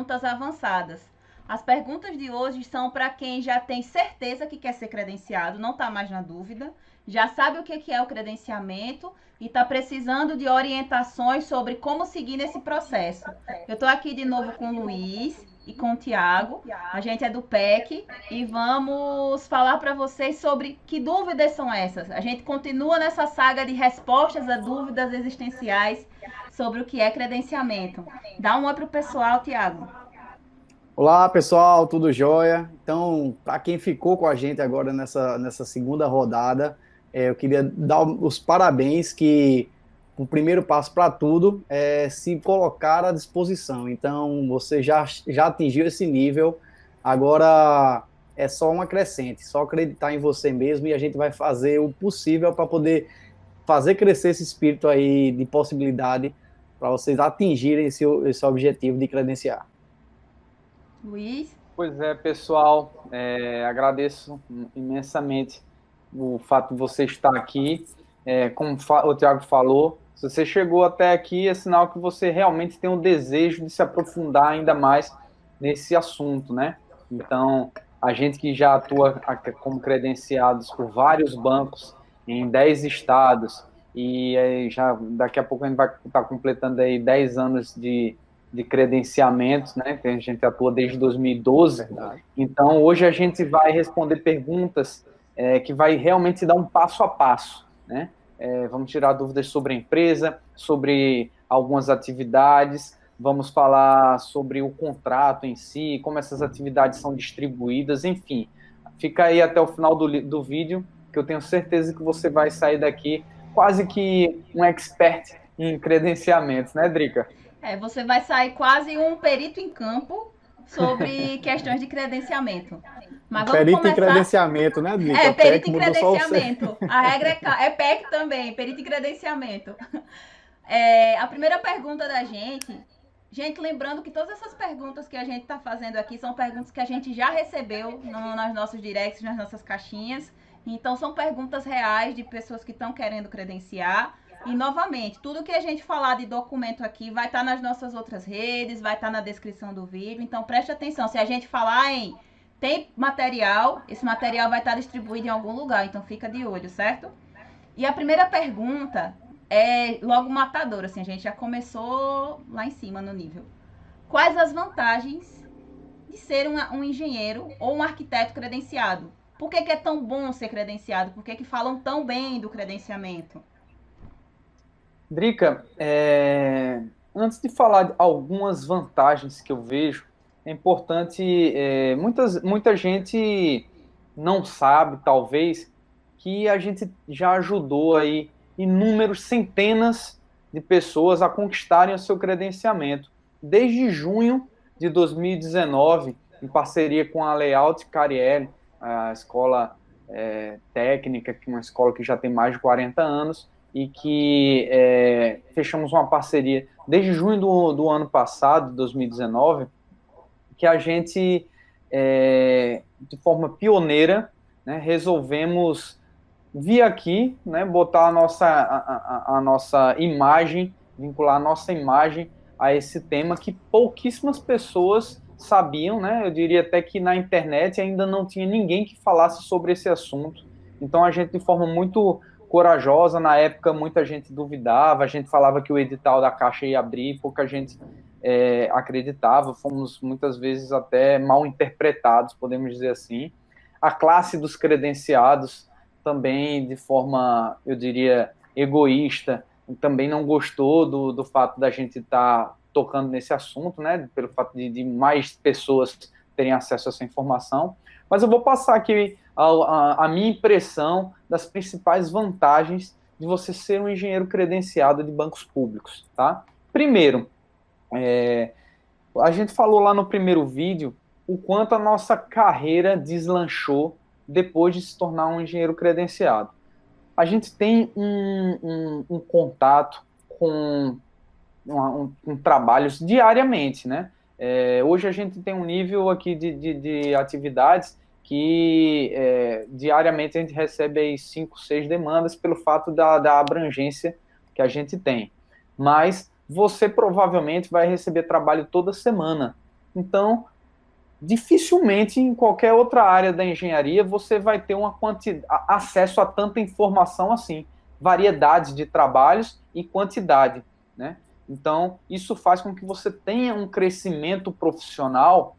perguntas avançadas. As perguntas de hoje são para quem já tem certeza que quer ser credenciado, não está mais na dúvida, já sabe o que é o credenciamento e está precisando de orientações sobre como seguir nesse processo. Eu estou aqui de novo com o Luiz e com o Tiago, a gente é do PEC e vamos falar para vocês sobre que dúvidas são essas. A gente continua nessa saga de respostas a dúvidas existenciais sobre o que é credenciamento. Dá um oi para o pessoal, Tiago. Olá, pessoal, tudo jóia? Então, para quem ficou com a gente agora nessa segunda rodada, eu queria dar os parabéns que o primeiro passo para tudo é se colocar à disposição. Então, você já atingiu esse nível, agora é só uma crescente, só acreditar em você mesmo e a gente vai fazer o possível para poder fazer crescer esse espírito aí de possibilidade para vocês atingirem esse objetivo de credenciar. Luiz? Pois é, pessoal, agradeço imensamente o fato de você estar aqui. Como o Thiago falou, se você chegou até aqui, é sinal que você realmente tem um desejo de se aprofundar ainda mais nesse assunto, né? Então, a gente que já atua como credenciados por vários bancos em 10 estados, e já daqui a pouco a gente vai estar completando aí 10 anos de credenciamentos, né, que a gente atua desde 2012. Verdade. Então, hoje a gente vai responder perguntas que vai realmente dar um passo a passo, né? Vamos tirar dúvidas sobre a empresa, sobre algumas atividades, vamos falar sobre o contrato em si, como essas atividades são distribuídas, enfim. Fica aí até o final do vídeo, que eu tenho certeza que você vai sair daqui quase que um expert em credenciamentos, né, Drica? Você vai sair quase um perito em campo sobre questões de credenciamento. Mas vamos Perito em começar. credenciamento, né, Drica? É, O perito PEC em mudou só você. credenciamento. A regra é PEC também, perito em credenciamento. A primeira pergunta da gente. Gente, lembrando que todas essas perguntas que a gente está fazendo aqui são perguntas que a gente já recebeu nas nossos directs, nas nossas caixinhas. Então, são perguntas reais de pessoas que estão querendo credenciar. E, novamente, tudo que a gente falar de documento aqui vai estar nas nossas outras redes, vai estar na descrição do vídeo. Então, preste atenção. Se a gente falar em tem material, esse material vai estar distribuído em algum lugar. Então, fica de olho, certo? E a primeira pergunta é logo matadora, assim, a gente já começou lá em cima no nível. Quais as vantagens de ser um engenheiro ou um arquiteto credenciado? Por que é tão bom ser credenciado? Por que falam tão bem do credenciamento? Drica, antes de falar de algumas vantagens que eu vejo, é importante, muita gente não sabe, talvez, que a gente já ajudou aí inúmeros centenas de pessoas a conquistarem o seu credenciamento. Desde junho de 2019, em parceria com a Layout Carielli, a escola técnica, que é uma escola que já tem mais de 40 anos, e que fechamos uma parceria desde junho do ano passado, 2019, que a gente, de forma pioneira, né, resolvemos vir aqui, né, botar a nossa imagem, vincular a nossa imagem a esse tema que pouquíssimas pessoas sabiam, né? Eu diria até que na internet ainda não tinha ninguém que falasse sobre esse assunto. Então a gente, de forma muito corajosa, na época muita gente duvidava, a gente falava que o edital da Caixa ia abrir, pouca gente acreditava, fomos muitas vezes até mal interpretados, podemos dizer assim. A classe dos credenciados também, de forma, eu diria, egoísta, também não gostou do fato da gente estar tocando nesse assunto, né, pelo fato de mais pessoas terem acesso a essa informação. Mas eu vou passar aqui a minha impressão das principais vantagens de você ser um engenheiro credenciado de bancos públicos, tá? Primeiro, a gente falou lá no primeiro vídeo o quanto a nossa carreira deslanchou depois de se tornar um engenheiro credenciado. A gente tem um contato com trabalhos diariamente, né? Hoje a gente tem um nível aqui de atividades que diariamente a gente recebe aí 5, 6 demandas pelo fato da abrangência que a gente tem. Mas você provavelmente vai receber trabalho toda semana. Então, dificilmente em qualquer outra área da engenharia você vai ter acesso a tanta informação assim, variedade de trabalhos e quantidade, né? Então, isso faz com que você tenha um crescimento profissional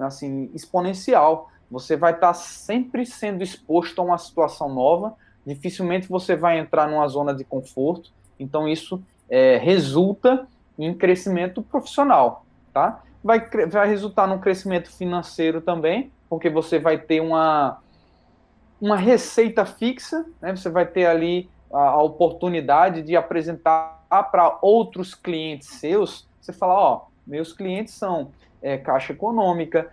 assim, exponencial. Você vai estar sempre sendo exposto a uma situação nova, dificilmente você vai entrar numa zona de conforto, então isso resulta em crescimento profissional, tá? Vai resultar num crescimento financeiro também, porque você vai ter uma receita fixa, né? Você vai ter ali a oportunidade de apresentar para outros clientes seus. Você fala, ó, meus clientes são Caixa Econômica,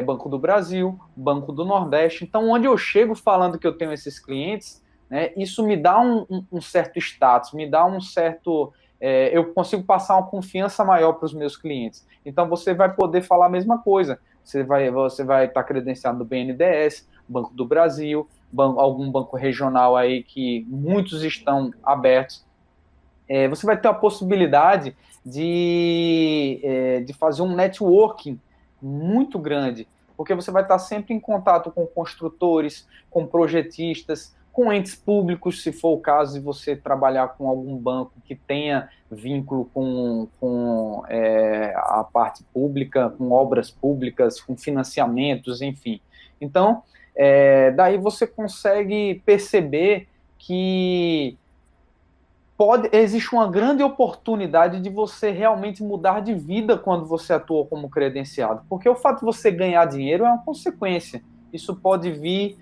Banco do Brasil, Banco do Nordeste. Então, onde eu chego falando que eu tenho esses clientes, né, isso me dá um certo status, me dá um certo... eu consigo passar uma confiança maior para os meus clientes. Então, você vai poder falar a mesma coisa. Você vai estar credenciado no BNDES, Banco do Brasil, algum banco regional aí que muitos estão abertos. Você vai ter a possibilidade de fazer um networking muito grande, porque você vai estar sempre em contato com construtores, com projetistas, com entes públicos, se for o caso de você trabalhar com algum banco que tenha vínculo com a parte pública, com obras públicas, com financiamentos, enfim. Então, daí você consegue perceber que existe uma grande oportunidade de você realmente mudar de vida quando você atua como credenciado, porque o fato de você ganhar dinheiro é uma consequência. Isso pode vir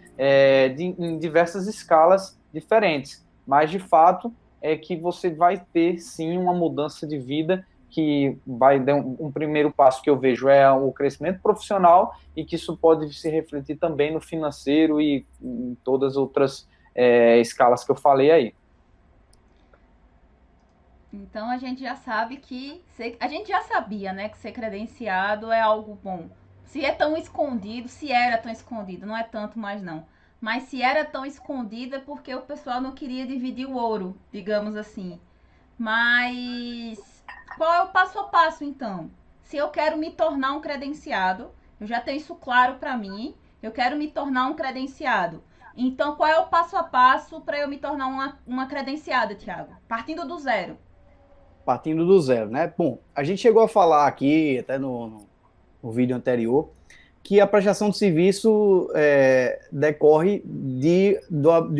em diversas escalas diferentes, mas de fato é que você vai ter sim uma mudança de vida que vai dar um primeiro passo que eu vejo é o crescimento profissional e que isso pode se refletir também no financeiro e em todas as outras escalas que eu falei aí. Então a gente já sabe a gente já sabia, né, que ser credenciado é algo bom. Se é tão escondido, se era tão escondido, não é tanto mais não. Mas se era tão escondido é porque o pessoal não queria dividir o ouro, digamos assim. Mas qual é o passo a passo então? Se eu quero me tornar um credenciado, eu já tenho isso claro para mim, eu quero me tornar um credenciado. Então, qual é o passo a passo para eu me tornar uma credenciada, Thiago? Partindo do zero. Partindo do zero, né? Bom, a gente chegou a falar aqui, até no vídeo anterior, que a prestação de serviço decorre de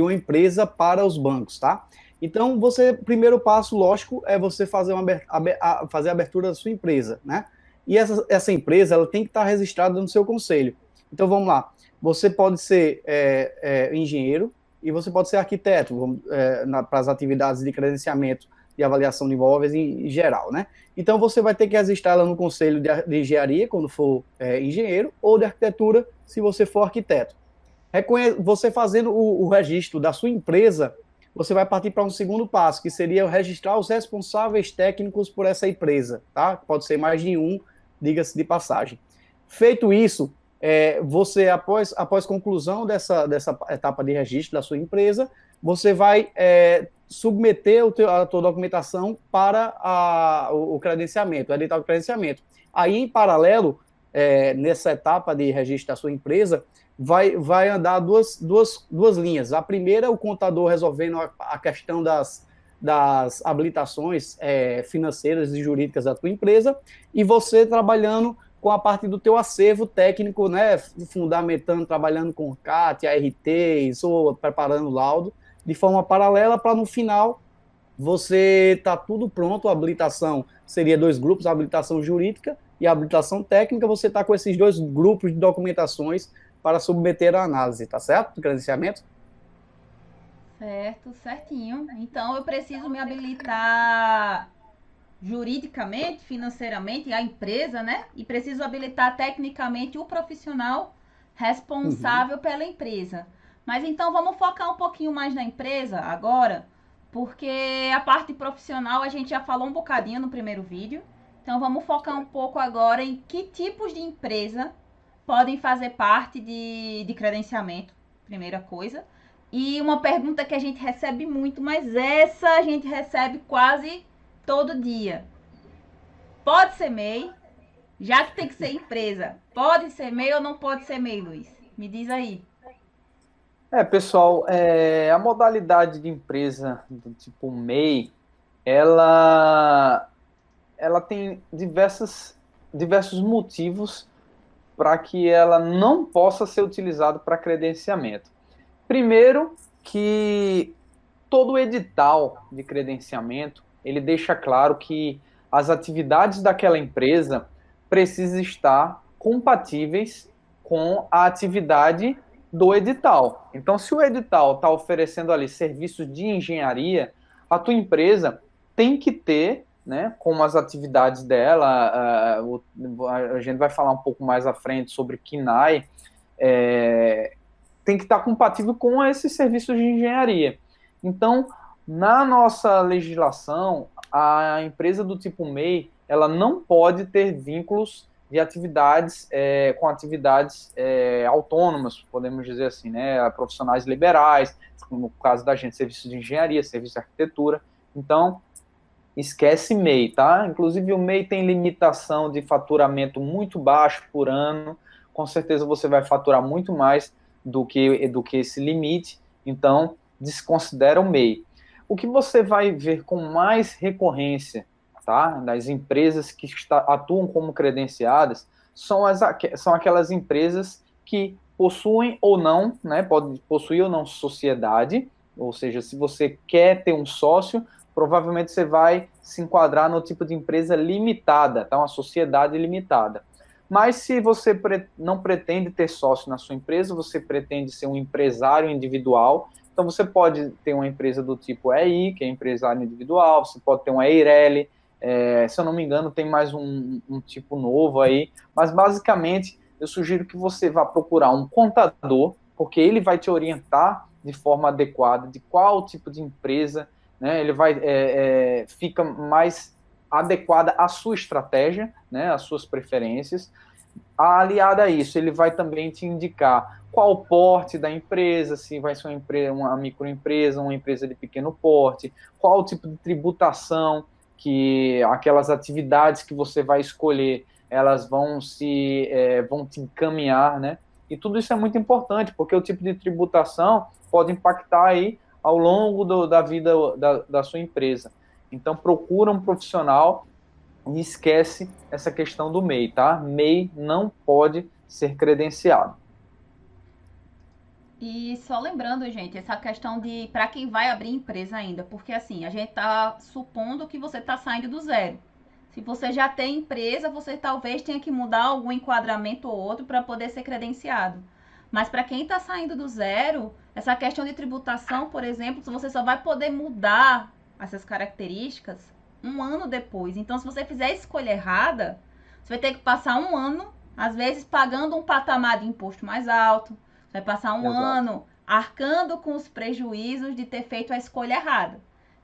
uma empresa para os bancos, tá? Então, primeiro passo, lógico, é você fazer a abertura da sua empresa, né? E essa empresa, ela tem que estar registrada no seu conselho. Então, vamos lá. Você pode ser engenheiro e você pode ser arquiteto para as atividades de credenciamento de avaliação de imóveis em geral, né? Então, você vai ter que registrar ela no conselho de engenharia, quando for engenheiro, ou de arquitetura, se você for arquiteto. Você fazendo o registro da sua empresa, você vai partir para um segundo passo, que seria registrar os responsáveis técnicos por essa empresa, tá? Pode ser mais de um, diga-se de passagem. Feito isso, você, após conclusão dessa etapa de registro da sua empresa, você vai submeter a tua documentação para o credenciamento, o edital de credenciamento. Aí, em paralelo, nessa etapa de registro da sua empresa, vai andar duas linhas. A primeira, o contador resolvendo a questão das habilitações financeiras e jurídicas da tua empresa, e você trabalhando com a parte do teu acervo técnico, né, fundamentando, trabalhando com CAT, ARTs, ou preparando laudo, de forma paralela, para no final você tá tudo pronto. A habilitação seria 2 grupos, a habilitação jurídica e a habilitação técnica. Você está com esses 2 grupos de documentações para submeter a análise, tá certo? Do credenciamento? Certo, certinho. Então eu preciso me habilitar juridicamente, financeiramente, a empresa, né? E preciso habilitar tecnicamente o profissional responsável pela empresa. Mas então vamos focar um pouquinho mais na empresa agora, porque a parte profissional a gente já falou um bocadinho no primeiro vídeo. Então vamos focar um pouco agora em que tipos de empresa podem fazer parte de credenciamento, primeira coisa. E uma pergunta que a gente recebe muito, mas essa a gente recebe quase todo dia. Pode ser MEI? Já que tem que ser empresa, pode ser MEI ou não pode ser MEI, Luiz? Me diz aí. Pessoal, a modalidade de empresa do tipo MEI, ela tem diversos motivos para que ela não possa ser utilizada para credenciamento. Primeiro, que todo edital de credenciamento, ele deixa claro que as atividades daquela empresa precisam estar compatíveis com a atividade do edital. Então, se o edital está oferecendo ali serviços de engenharia, a tua empresa tem que ter, né, como as atividades dela, a gente vai falar um pouco mais à frente sobre KNAI, tem que estar compatível com esses serviços de engenharia. Então, na nossa legislação, a empresa do tipo MEI, ela não pode ter vínculos de atividades com atividades autônomas, podemos dizer assim, né, profissionais liberais, no caso da gente, serviço de engenharia, serviço de arquitetura. Então, esquece MEI, tá? Inclusive, o MEI tem limitação de faturamento muito baixo por ano, com certeza você vai faturar muito mais do que esse limite, então desconsidera o MEI. O que você vai ver com mais recorrência, tá, das empresas que atuam como credenciadas, são aquelas empresas que possuem ou não, né, pode possuir ou não sociedade, ou seja, se você quer ter um sócio, provavelmente você vai se enquadrar no tipo de empresa limitada, tá, uma sociedade limitada. Mas se você não pretende ter sócio na sua empresa, você pretende ser um empresário individual, então você pode ter uma empresa do tipo EI, que é empresário individual, você pode ter uma EIRELI, se eu não me engano tem mais um tipo novo aí, mas basicamente eu sugiro que você vá procurar um contador, porque ele vai te orientar de forma adequada de qual tipo de empresa, né, ele vai fica mais adequada à sua estratégia, né, às suas preferências. Aliada a isso, ele vai também te indicar qual o porte da empresa, se vai ser uma microempresa, uma empresa de pequeno porte, qual o tipo de tributação, que aquelas atividades que você vai escolher, elas vão te encaminhar, né? E tudo isso é muito importante, porque o tipo de tributação pode impactar aí ao longo da vida da sua empresa. Então, procura um profissional e esquece essa questão do MEI, tá? MEI não pode ser credenciado. E só lembrando, gente, essa questão de para quem vai abrir empresa ainda, porque assim, a gente tá supondo que você tá saindo do zero. Se você já tem empresa, você talvez tenha que mudar algum enquadramento ou outro para poder ser credenciado. Mas para quem está saindo do zero, essa questão de tributação, por exemplo, você só vai poder mudar essas características um ano depois. Então, se você fizer a escolha errada, você vai ter que passar um ano, às vezes, pagando um patamar de imposto mais alto. Você vai passar um ano arcando com os prejuízos de ter feito a escolha errada.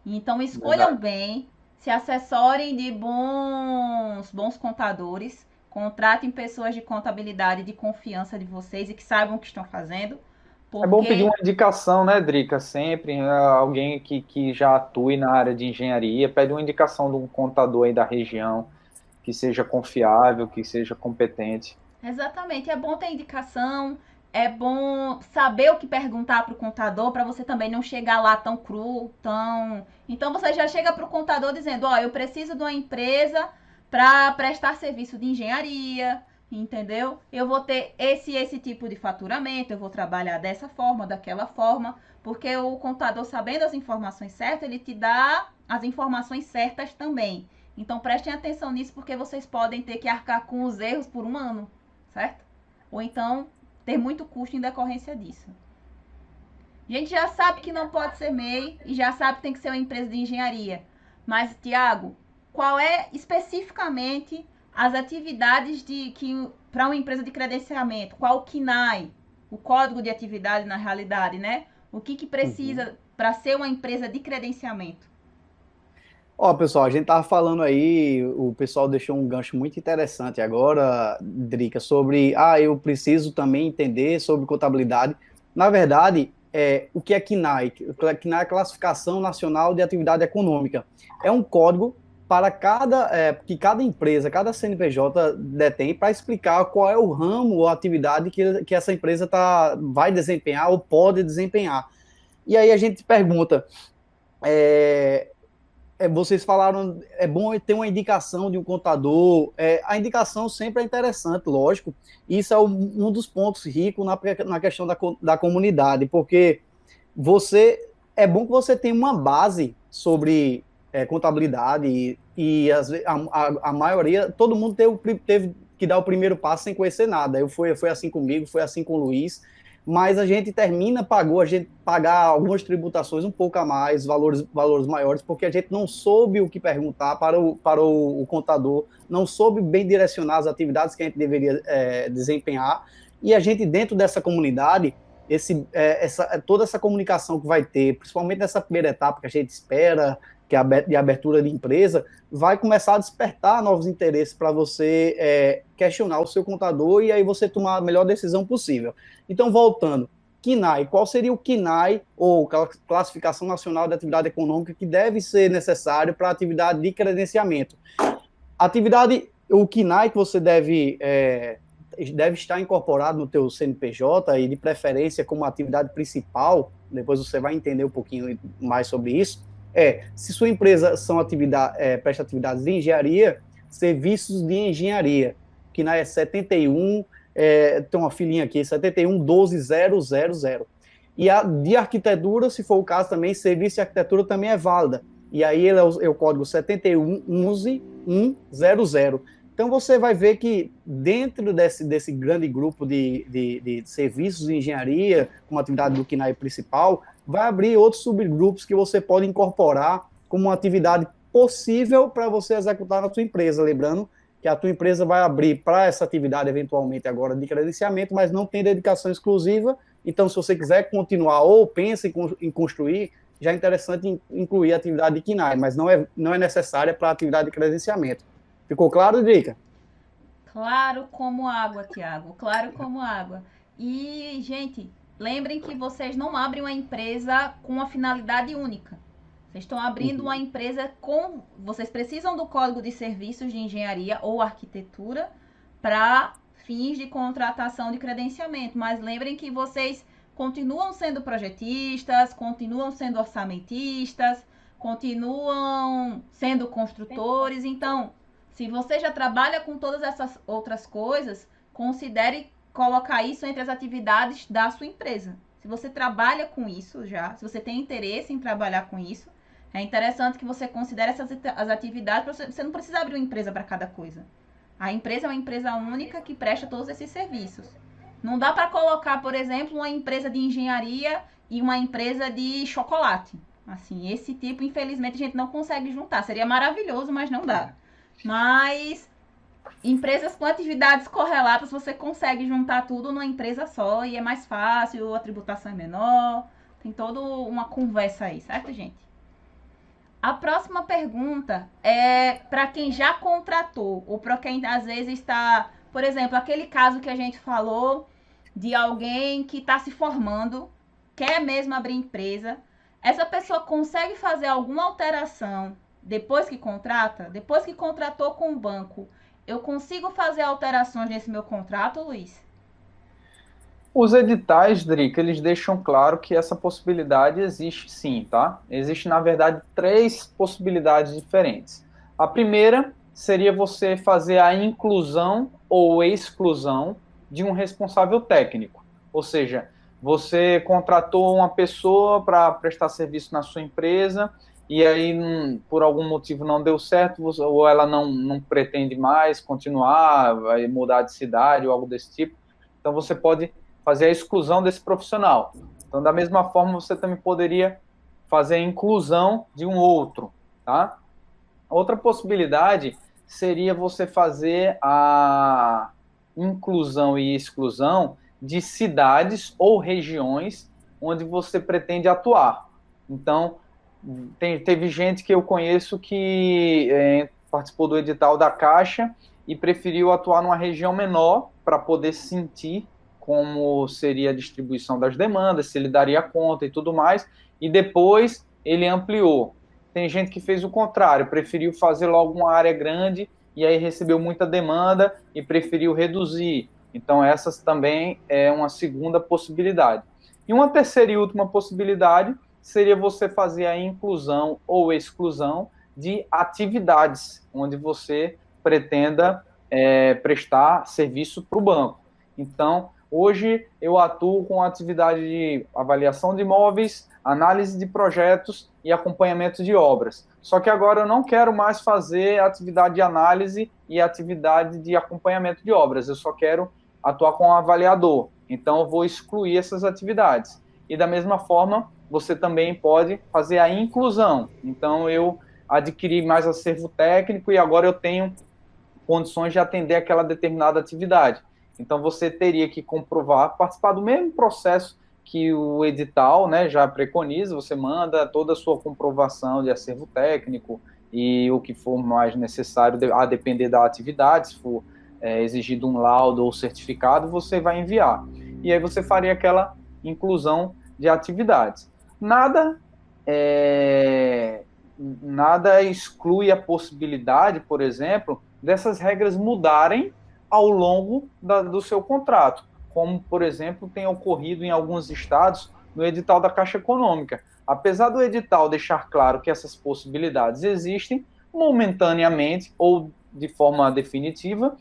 Então, escolham bem, se assessorem de bons contadores, contratem pessoas de contabilidade de confiança de vocês e que saibam o que estão fazendo. É bom pedir uma indicação, né, Drica? Sempre alguém que já atue na área de engenharia, pede uma indicação de um contador aí da região, que seja confiável, que seja competente. Exatamente, é bom ter indicação, é bom saber o que perguntar para o contador, para você também não chegar lá tão cru, tão... Então você já chega para o contador dizendo, ó, eu preciso de uma empresa para prestar serviço de engenharia, entendeu? Eu vou ter esse tipo de faturamento, eu vou trabalhar dessa forma, daquela forma, porque o contador, sabendo as informações certas, ele te dá as informações certas também. Então prestem atenção nisso, porque vocês podem ter que arcar com os erros por um ano, certo? Ou então ter muito custo em decorrência disso. A gente já sabe que não pode ser MEI e já sabe que tem que ser uma empresa de engenharia. Mas, Tiago, qual é especificamente as atividades para uma empresa de credenciamento? Qual o KNAI? O código de atividade na realidade, né? O que precisa para ser uma empresa de credenciamento? Ó, pessoal, a gente tava falando aí, o pessoal deixou um gancho muito interessante agora, Drica, sobre, eu preciso também entender sobre contabilidade. Na verdade, o que é KNAI? KNAI é a Classificação Nacional de Atividade Econômica. É um código para que cada empresa, cada CNPJ detém para explicar qual é o ramo ou atividade que essa empresa vai desempenhar ou pode desempenhar. E aí a gente pergunta, vocês falaram, é bom ter uma indicação de um contador, a indicação sempre é interessante, lógico, isso é um dos pontos ricos na questão da comunidade, porque é bom que você tenha uma base sobre contabilidade e a maioria, todo mundo teve que dar o primeiro passo sem conhecer nada. Foi assim comigo, foi assim com o Luiz, mas a gente a gente pagar algumas tributações um pouco a mais, valores maiores, porque a gente não soube o que perguntar para o contador, não soube bem direcionar as atividades que a gente deveria desempenhar, e a gente, dentro dessa comunidade, toda essa comunicação que vai ter, principalmente nessa primeira etapa que a gente espera, que é de abertura de empresa, vai começar a despertar novos interesses para você questionar o seu contador e aí você tomar a melhor decisão possível. Então, voltando, KNAI, qual seria o KNAI, ou Classificação Nacional de Atividade Econômica, que deve ser necessário para a atividade de credenciamento? O KNAI que você deve estar incorporado no teu CNPJ e, de preferência, como atividade principal, depois você vai entender um pouquinho mais sobre isso, se sua empresa presta atividades de engenharia, serviços de engenharia, que na 71, tem uma filinha aqui, 71.12.000. E a de arquitetura, se for o caso também, serviço de arquitetura também é válida. E aí ele é o código 71.11.100. Então você vai ver que dentro desse grande grupo de serviços de engenharia, como atividade do KNAI principal, vai abrir outros subgrupos que você pode incorporar como uma atividade possível para você executar na sua empresa. Lembrando que a tua empresa vai abrir para essa atividade, eventualmente, agora de credenciamento, mas não tem dedicação exclusiva. Então, se você quiser continuar ou pensa em construir, já é interessante incluir a atividade de KNAI, mas não é necessária para a atividade de credenciamento. Ficou claro, Drica? Claro como água, Tiago, claro como água. E, gente, lembrem que vocês não abrem uma empresa com uma finalidade única. Vocês estão abrindo uma empresa com... Vocês precisam do Código de Serviços de Engenharia ou Arquitetura para fins de contratação de credenciamento. Mas lembrem que vocês continuam sendo projetistas, continuam sendo orçamentistas, continuam sendo construtores. Então, se você já trabalha com todas essas outras coisas, considere colocar isso entre as atividades da sua empresa. Se você trabalha com isso já, se você tem interesse em trabalhar com isso, é interessante que você considere as atividades. Você não precisa abrir uma empresa para cada coisa. A empresa é uma empresa única que presta todos esses serviços. Não dá para colocar, por exemplo, uma empresa de engenharia e uma empresa de chocolate. Assim, esse tipo, infelizmente, a gente não consegue juntar. Seria maravilhoso, mas não dá. Mas empresas com atividades correlatas, você consegue juntar tudo numa empresa só e é mais fácil, a tributação é menor. Tem toda uma conversa aí, certo, gente? A próxima pergunta é para quem já contratou ou para quem às vezes está, por exemplo, aquele caso que a gente falou de alguém que está se formando, quer mesmo abrir empresa. Essa pessoa consegue fazer alguma alteração depois que contrata? Depois que contratou com o banco, eu consigo fazer alterações nesse meu contrato, Luiz? Os editais, Drica, eles deixam claro que essa possibilidade existe sim, tá? Existe, na verdade, 3 possibilidades diferentes. A primeira seria você fazer a inclusão ou exclusão de um responsável técnico. Ou seja, você contratou uma pessoa para prestar serviço na sua empresa e aí, por algum motivo, não deu certo, ou ela não pretende mais continuar, vai mudar de cidade ou algo desse tipo. Então, você pode fazer a exclusão desse profissional. Então, da mesma forma, você também poderia fazer a inclusão de um outro, tá? Outra possibilidade seria você fazer a inclusão e exclusão de cidades ou regiões onde você pretende atuar. Então, teve gente que eu conheço que participou do edital da Caixa e preferiu atuar numa região menor para poder sentir como seria a distribuição das demandas, se ele daria conta e tudo mais, e depois ele ampliou. Tem gente que fez o contrário, preferiu fazer logo uma área grande e aí recebeu muita demanda e preferiu reduzir. Então, essas também é uma segunda possibilidade. E uma terceira e última possibilidade seria você fazer a inclusão ou exclusão de atividades, onde você pretenda prestar serviço para o banco. Então, hoje eu atuo com a atividade de avaliação de imóveis, análise de projetos e acompanhamento de obras. Só que agora eu não quero mais fazer atividade de análise e atividade de acompanhamento de obras, eu só quero atuar com um avaliador. Então, eu vou excluir essas atividades. E da mesma forma, você também pode fazer a inclusão. Então, eu adquiri mais acervo técnico e agora eu tenho condições de atender aquela determinada atividade. Então, você teria que comprovar, participar do mesmo processo que o edital, né, já preconiza, você manda toda a sua comprovação de acervo técnico e o que for mais necessário, a depender da atividade, se for exigido um laudo ou certificado, você vai enviar. E aí você faria aquela inclusão de atividades. Nada exclui a possibilidade, por exemplo, dessas regras mudarem ao longo do seu contrato, como, por exemplo, tem ocorrido em alguns estados no edital da Caixa Econômica. Apesar do edital deixar claro que essas possibilidades existem, momentaneamente ou de forma definitiva,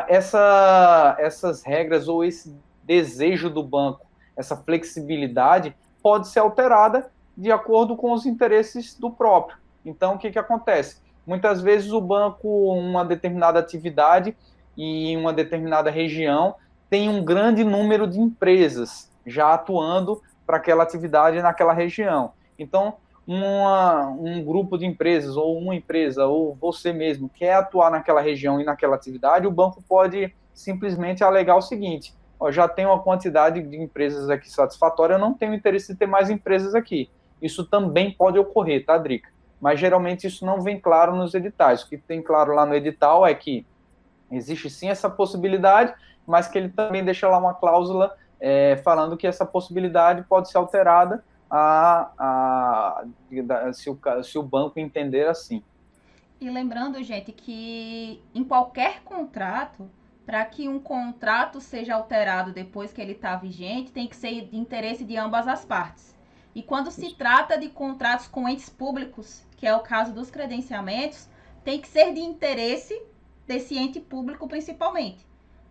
essas regras ou esse desejo do banco, essa flexibilidade, pode ser alterada de acordo com os interesses do próprio. Então, o que acontece? Muitas vezes o banco, uma determinada atividade e em uma determinada região, tem um grande número de empresas já atuando para aquela atividade naquela região. Então, um grupo de empresas, ou uma empresa, ou você mesmo, quer atuar naquela região e naquela atividade, o banco pode simplesmente alegar o seguinte: já tem uma quantidade de empresas aqui satisfatória, eu não tenho interesse em ter mais empresas aqui. Isso também pode ocorrer, tá, Drica? Mas geralmente isso não vem claro nos editais. O que tem claro lá no edital é que existe sim essa possibilidade, mas que ele também deixa lá uma cláusula falando que essa possibilidade pode ser alterada se o banco entender assim. E lembrando, gente, que em qualquer contrato, para que um contrato seja alterado depois que ele está vigente, tem que ser de interesse de ambas as partes. E quando se trata de contratos com entes públicos, que é o caso dos credenciamentos, tem que ser de interesse desse ente público principalmente.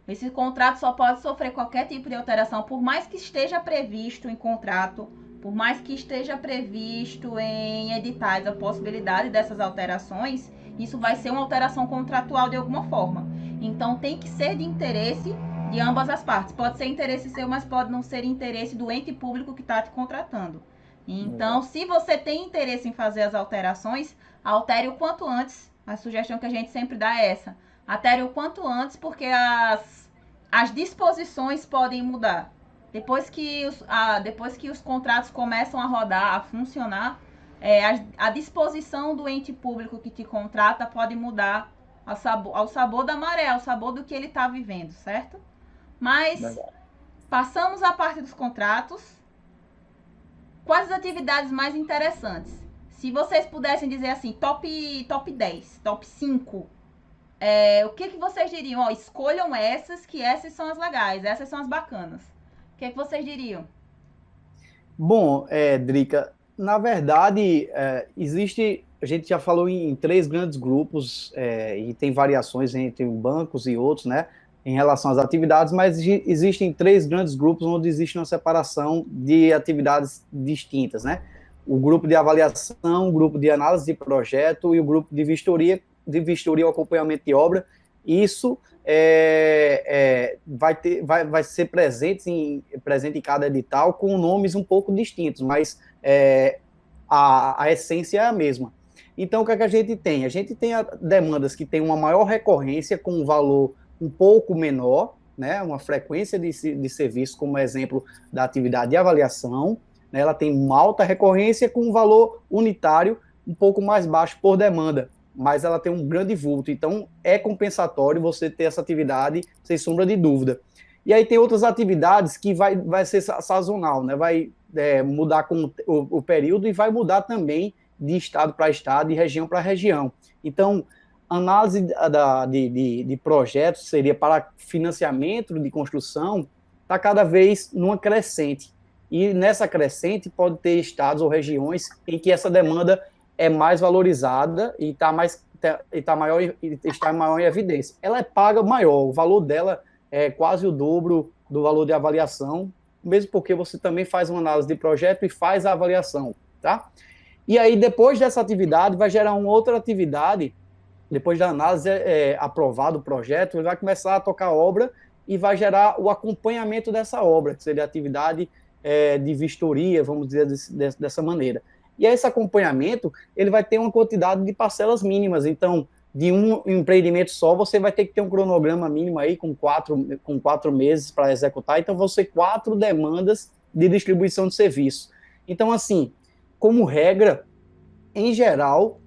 Esse contrato só pode sofrer qualquer tipo de alteração, por mais que esteja previsto em contrato, por mais que esteja previsto em editais a possibilidade dessas alterações, isso vai ser uma alteração contratual de alguma forma. Então tem que ser de interesse de ambas as partes. Pode ser interesse seu, mas pode não ser interesse do ente público que está te contratando. Então, se você tem interesse em fazer as alterações, altere o quanto antes. A sugestão que a gente sempre dá é essa: altere o quanto antes, porque as disposições podem mudar. Depois que os contratos começam a rodar, a funcionar, a disposição do ente público que te contrata pode mudar ao sabor da maré, ao sabor do que ele está vivendo, certo? Mas, passamos a parte dos contratos. Quais as atividades mais interessantes? Se vocês pudessem dizer assim, top 10, top 5, o que vocês diriam? Escolham essas, que essas são as legais, essas são as bacanas. O que vocês diriam? Bom, Drica, na verdade, a gente já falou em 3 grandes grupos, e tem variações entre bancos e outros, né, em relação às atividades, mas existem 3 grandes grupos onde existe uma separação de atividades distintas, né? O grupo de avaliação, o grupo de análise de projeto e o grupo de vistoria ou acompanhamento de obra. Isso vai ser presente em cada edital com nomes um pouco distintos, mas a essência é a mesma. Então, o que é que a gente tem? A gente tem demandas que têm uma maior recorrência com um valor um pouco menor, né, uma frequência de serviço, como exemplo da atividade de avaliação, né, ela tem uma alta recorrência com um valor unitário um pouco mais baixo por demanda, mas ela tem um grande vulto, então é compensatório você ter essa atividade, sem sombra de dúvida. E aí tem outras atividades que vai ser sazonal, né, vai mudar com o período e vai mudar também de estado para estado e região para região. Então, análise de projetos seria para financiamento de construção, está cada vez numa crescente. E nessa crescente pode ter estados ou regiões em que essa demanda é mais valorizada e está maior em evidência. Ela é paga maior, o valor dela é quase o dobro do valor de avaliação, mesmo porque você também faz uma análise de projeto e faz a avaliação, tá? E aí, depois dessa atividade, vai gerar uma outra atividade, depois da análise aprovado o projeto, ele vai começar a tocar a obra e vai gerar o acompanhamento dessa obra, que seria a atividade de vistoria, vamos dizer dessa maneira. E esse acompanhamento, ele vai ter uma quantidade de parcelas mínimas. Então, de um empreendimento só, você vai ter que ter um cronograma mínimo aí com 4 meses para executar. Então, vão ser 4 demandas de distribuição de serviço. Então, assim, como regra, em geral,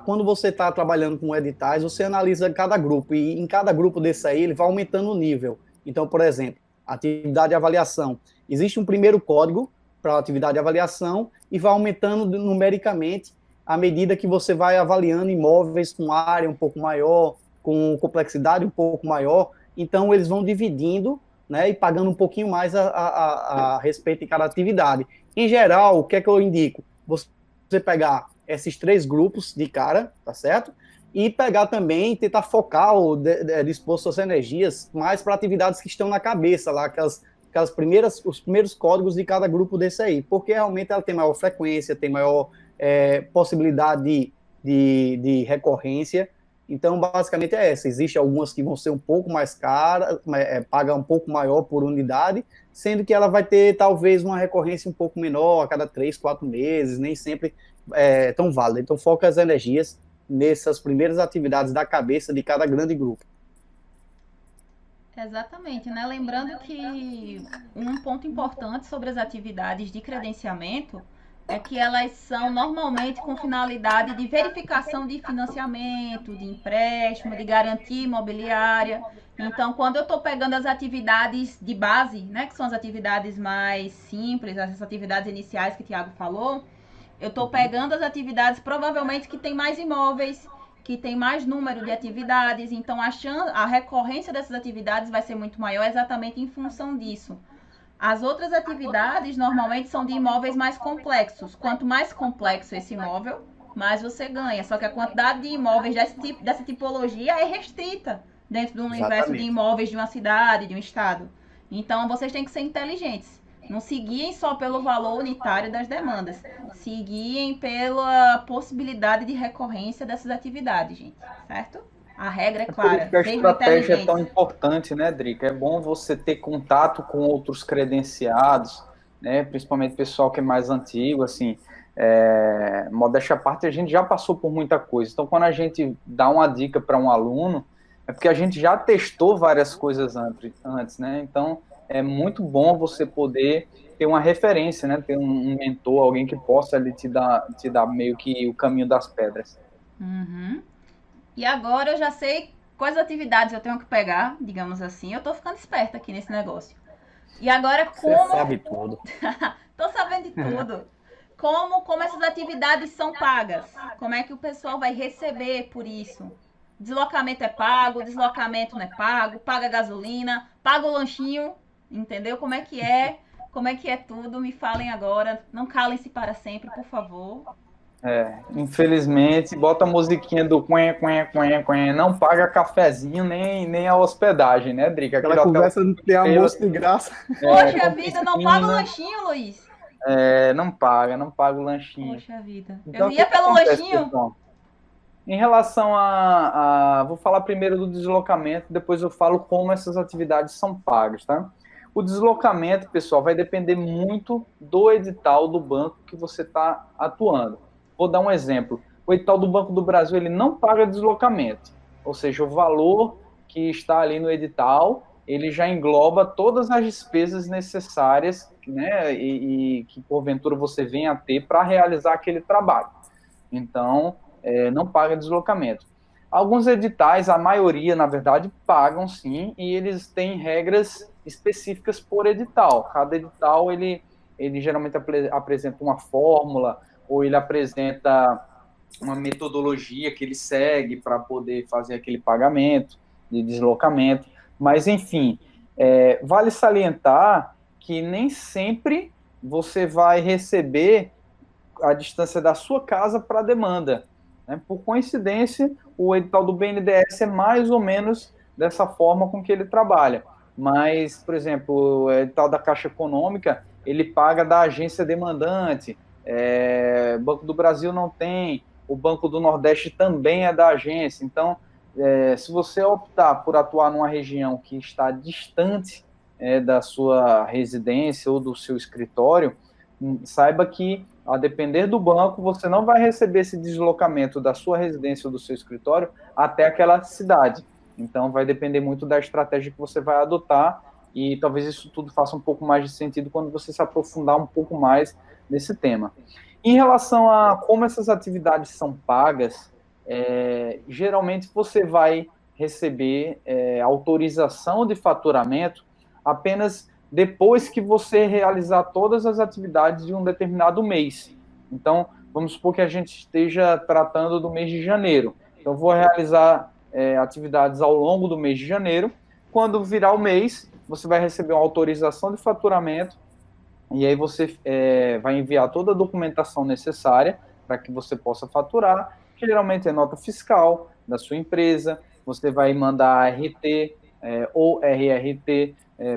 quando você está trabalhando com editais, você analisa cada grupo. E em cada grupo desse aí, ele vai aumentando o nível. Então, por exemplo, atividade de avaliação. Existe um primeiro código para a atividade de avaliação e vai aumentando numericamente à medida que você vai avaliando imóveis com área um pouco maior, com complexidade um pouco maior. Então, eles vão dividindo, né, e pagando um pouquinho mais a respeito de cada atividade. Em geral, o que é que eu indico? Você pegar esses 3 grupos de cara, tá certo? E pegar também, tentar focar ou dispor suas energias mais para atividades que estão na cabeça, lá, os primeiros códigos de cada grupo desse aí, porque realmente ela tem maior frequência, tem maior possibilidade de recorrência. Então, basicamente é essa. Existem algumas que vão ser um pouco mais caras, pagar um pouco maior por unidade, sendo que ela vai ter, talvez, uma recorrência um pouco menor a cada 3, 4 meses, nem sempre tão válida. Então, foca as energias nessas primeiras atividades da cabeça de cada grande grupo. Exatamente, né? Lembrando que um ponto importante sobre as atividades de credenciamento é que elas são normalmente com finalidade de verificação de financiamento, de empréstimo, de garantia imobiliária. Então, quando eu estou pegando as atividades de base, né, que são as atividades mais simples, as atividades iniciais que o Thiago falou, eu estou pegando as atividades provavelmente que tem mais imóveis, que tem mais número de atividades, então a recorrência dessas atividades vai ser muito maior exatamente em função disso. As outras atividades normalmente são de imóveis mais complexos. Quanto mais complexo esse imóvel, mais você ganha. Só que a quantidade de imóveis dessa tipologia é restrita dentro do universo de imóveis de uma cidade, de um estado. Então, vocês têm que ser inteligentes. Não seguiem só pelo valor unitário das demandas. Seguiem pela possibilidade de recorrência dessas atividades, gente. Certo? A regra é clara. A estratégia é tão importante, né, Drica? É bom você ter contato com outros credenciados, né? Principalmente pessoal que é mais antigo, assim. Modéstia à parte, a gente já passou por muita coisa. Então, quando a gente dá uma dica para um aluno, é porque a gente já testou várias coisas antes, né? Então, é muito bom você poder ter uma referência, né? Ter um mentor, alguém que possa ali te dar meio que o caminho das pedras. Uhum. E agora eu já sei quais atividades eu tenho que pegar, digamos assim. Eu tô ficando esperta aqui nesse negócio. E agora como... Você sabe tudo. Tô sabendo de tudo. Como essas atividades são pagas? Como é que o pessoal vai receber por isso? Deslocamento é pago, deslocamento não é pago, paga gasolina, paga o lanchinho, entendeu? Como é que é? Como é que é tudo? Me falem agora. Não calem-se para sempre, por favor. Infelizmente, bota a musiquinha do quen, não paga cafezinho nem a hospedagem, né, Drica? Aquela conversa não tem almoço de graça. Poxa vida, não paga o lanchinho, Luiz? Não paga o lanchinho. Poxa vida. Então, eu ia pelo lanchinho. Pessoal? Em relação vou falar primeiro do deslocamento, depois eu falo como essas atividades são pagas, tá? O deslocamento, pessoal, vai depender muito do edital do banco que você está atuando. Vou dar um exemplo. O edital do Banco do Brasil, ele não paga deslocamento. Ou seja, o valor que está ali no edital, ele já engloba todas as despesas necessárias, né, e que, porventura, você venha a ter para realizar aquele trabalho. Então, não paga deslocamento. Alguns editais, a maioria, na verdade, pagam sim, e eles têm regras específicas por edital. Cada edital, ele geralmente apresenta uma fórmula ou ele apresenta uma metodologia que ele segue para poder fazer aquele pagamento de deslocamento. Mas, enfim, vale salientar que nem sempre você vai receber a distância da sua casa para a demanda, né? Por coincidência, o edital do BNDES é mais ou menos dessa forma com que ele trabalha. Mas, por exemplo, o edital da Caixa Econômica, ele paga da agência demandante, Banco do Brasil não tem, o Banco do Nordeste também é da agência. Então, se você optar por atuar numa região que está distante da sua residência ou do seu escritório, saiba que, a depender do banco, você não vai receber esse deslocamento da sua residência ou do seu escritório até aquela cidade. Então, vai depender muito da estratégia que você vai adotar, e talvez isso tudo faça um pouco mais de sentido quando você se aprofundar um pouco mais nesse tema. Em relação a como essas atividades são pagas, geralmente você vai receber autorização de faturamento apenas depois que você realizar todas as atividades de um determinado mês. Então, vamos supor que a gente esteja tratando do mês de janeiro. Então, vou realizar atividades ao longo do mês de janeiro. Quando virar o mês, você vai receber uma autorização de faturamento, e aí você vai enviar toda a documentação necessária para que você possa faturar, que geralmente é nota fiscal da sua empresa, você vai mandar RT ou RRT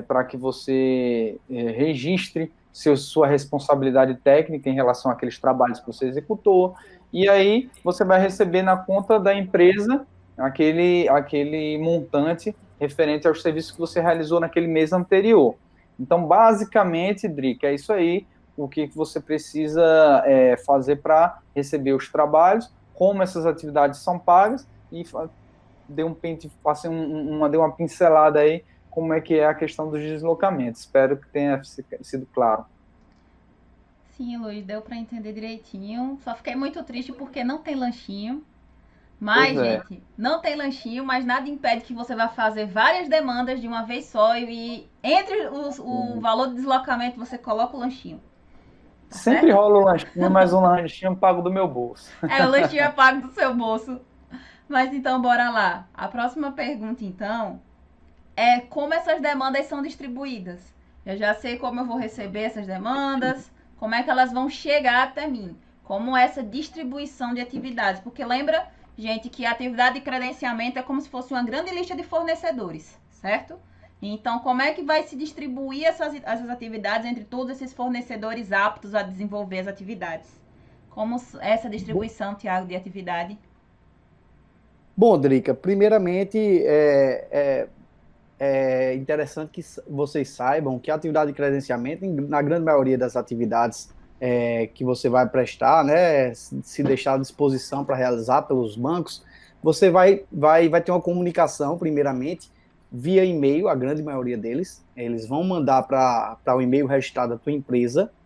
para que você registre sua responsabilidade técnica em relação àqueles trabalhos que você executou, e aí você vai receber na conta da empresa aquele montante referente aos serviços que você realizou naquele mês anterior. Então, basicamente, Drica, é isso aí, o que você precisa fazer para receber os trabalhos, como essas atividades são pagas, e dei uma pincelada aí como é que é a questão dos deslocamentos. Espero que tenha sido claro. Sim, Luiz, deu para entender direitinho. Só fiquei muito triste porque não tem lanchinho. Mas, gente, não tem lanchinho, mas nada impede que você vá fazer várias demandas de uma vez só e entre o valor do deslocamento você coloca o lanchinho. Tá Sempre certo? rola o lanchinho, mas um lanchinho pago do meu bolso. O lanchinho é pago do seu bolso. Mas então, bora lá. A próxima pergunta, então, é como essas demandas são distribuídas. Eu já sei como eu vou receber essas demandas, como é que elas vão chegar até mim, como essa distribuição de atividades. Porque lembra, gente, que a atividade de credenciamento é como se fosse uma grande lista de fornecedores, certo? Então, como é que vai se distribuir essas atividades entre todos esses fornecedores aptos a desenvolver as atividades? Como essa distribuição, Tiago, de atividade? Bom, Drica, primeiramente, é interessante que vocês saibam que a atividade de credenciamento, na grande maioria das atividades que você vai prestar, né, se deixar à disposição para realizar pelos bancos, você vai ter uma comunicação, primeiramente, via e-mail, a grande maioria deles. Eles vão mandar para o e-mail registrado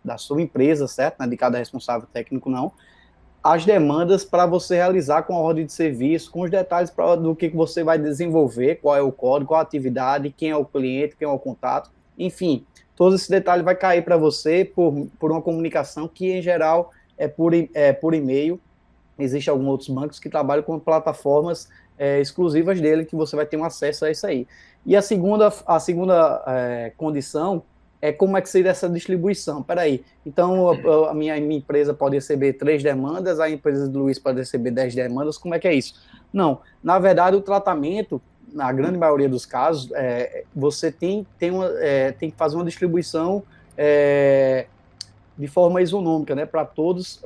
da sua empresa, certo? Não é de cada responsável técnico, não. As demandas para você realizar com a ordem de serviço, com os detalhes do que você vai desenvolver, qual é o código, qual a atividade, quem é o cliente, quem é o contato, enfim, todos esses detalhes vai cair para você por uma comunicação que, em geral, é por e-mail. Existem alguns outros bancos que trabalham com plataformas exclusivas dele, que você vai ter um acesso a isso aí. E a segunda condição é como é que seria essa distribuição. Peraí, então a minha empresa pode receber 3 demandas, a empresa do Luiz pode receber 10 demandas, como é que é isso? Não, na verdade o tratamento, na grande maioria dos casos, você tem que fazer uma distribuição de forma isonômica, né, para todas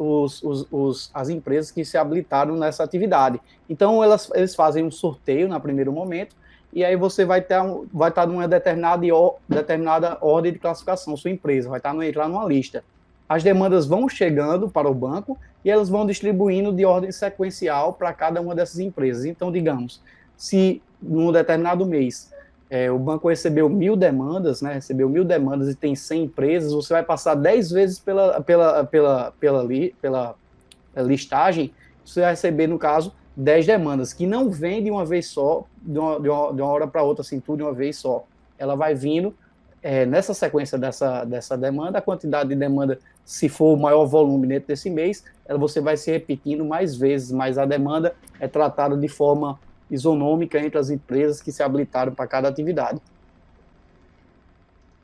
as empresas que se habilitaram nessa atividade. Então eles fazem um sorteio no primeiro momento, e aí você vai estar numa determinada ordem de classificação, sua empresa vai entrar numa lista. As demandas vão chegando para o banco e elas vão distribuindo de ordem sequencial para cada uma dessas empresas. Então, digamos, se num determinado mês o banco recebeu 1.000 demandas, né, e tem 100 empresas, você vai passar 10 vezes pela listagem, você vai receber, no caso, 10 demandas, que não vem de uma vez só, de uma hora para outra, assim, tudo de uma vez só. Ela vai vindo nessa sequência dessa demanda, a quantidade de demanda, se for o maior volume dentro desse mês, você vai se repetindo mais vezes, mas a demanda é tratada de forma isonômica entre as empresas que se habilitaram para cada atividade.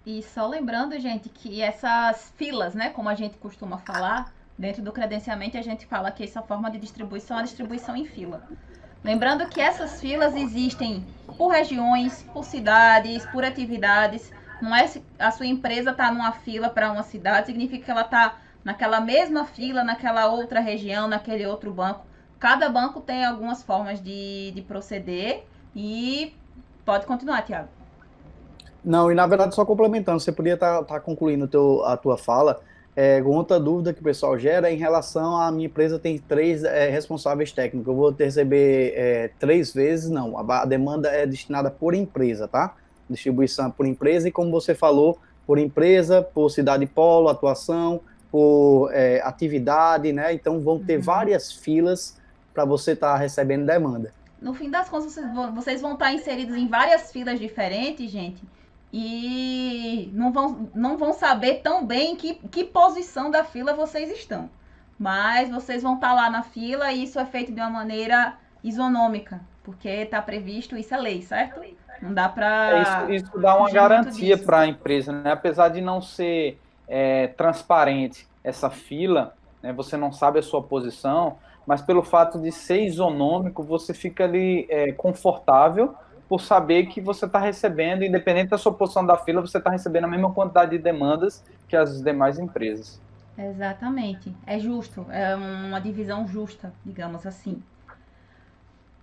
E só lembrando, gente, que essas filas, né, como a gente costuma falar, dentro do credenciamento a gente fala que essa forma de distribuição é a distribuição em fila. Lembrando que essas filas existem por regiões, por cidades, por atividades. Não é se a sua empresa está numa fila para uma cidade, significa que ela está naquela mesma fila, naquela outra região, naquele outro banco. Cada banco tem algumas formas de proceder e pode continuar, Tiago. Não, e na verdade, só complementando, você podia estar concluindo a tua fala. Outra dúvida que o pessoal gera é em relação à minha empresa tem 3 responsáveis técnicos. Eu vou receber 3 vezes, não. A demanda é destinada por empresa, tá? Distribuição por empresa e, como você falou, por empresa, por cidade polo, atuação, por atividade, né? Então, vão ter várias filas para você estar recebendo demanda. No fim das contas, vocês vão estar inseridos em várias filas diferentes, gente, e não vão saber tão bem que posição da fila vocês estão. Mas vocês vão estar lá na fila e isso é feito de uma maneira isonômica, porque está previsto, isso é lei, certo? Não dá para... Isso dá uma garantia para a empresa, né? Apesar de não ser transparente essa fila, né? Você não sabe a sua posição, mas pelo fato de ser isonômico, você fica ali confortável por saber que você está recebendo, independente da sua posição da fila, você está recebendo a mesma quantidade de demandas que as demais empresas. Exatamente. É justo, é uma divisão justa, digamos assim.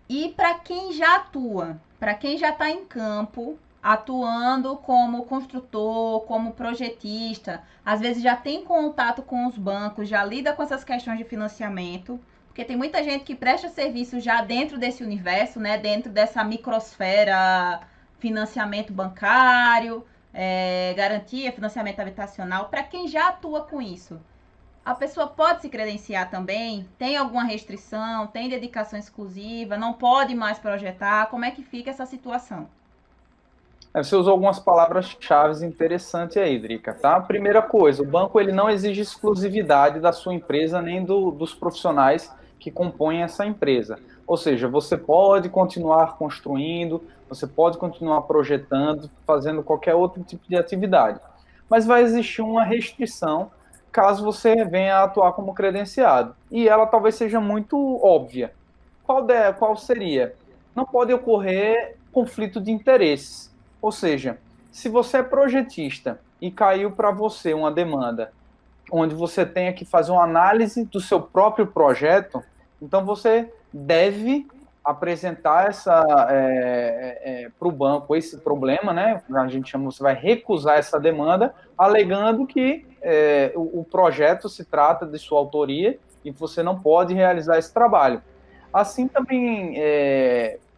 E para quem já atua, para quem já está em campo, atuando como construtor, como projetista, às vezes já tem contato com os bancos, já lida com essas questões de financiamento, porque tem muita gente que presta serviço já dentro desse universo, né, dentro dessa microsfera, financiamento bancário, garantia, financiamento habitacional, para quem já atua com isso. A pessoa pode se credenciar também? Tem alguma restrição? Tem dedicação exclusiva? Não pode mais projetar? Como é que fica essa situação? Você usou algumas palavras-chave interessantes aí, Drica, tá? Primeira coisa, o banco ele não exige exclusividade da sua empresa nem dos profissionais que compõem essa empresa. Ou seja, você pode continuar construindo, você pode continuar projetando, fazendo qualquer outro tipo de atividade. Mas vai existir uma restrição caso você venha a atuar como credenciado. E ela talvez seja muito óbvia. Qual seria? Não pode ocorrer conflito de interesses. Ou seja, se você é projetista e caiu para você uma demanda onde você tenha que fazer uma análise do seu próprio projeto, então você deve apresentar para o banco esse problema, né? A gente chama, você vai recusar essa demanda, alegando que o projeto se trata de sua autoria e você não pode realizar esse trabalho. Assim também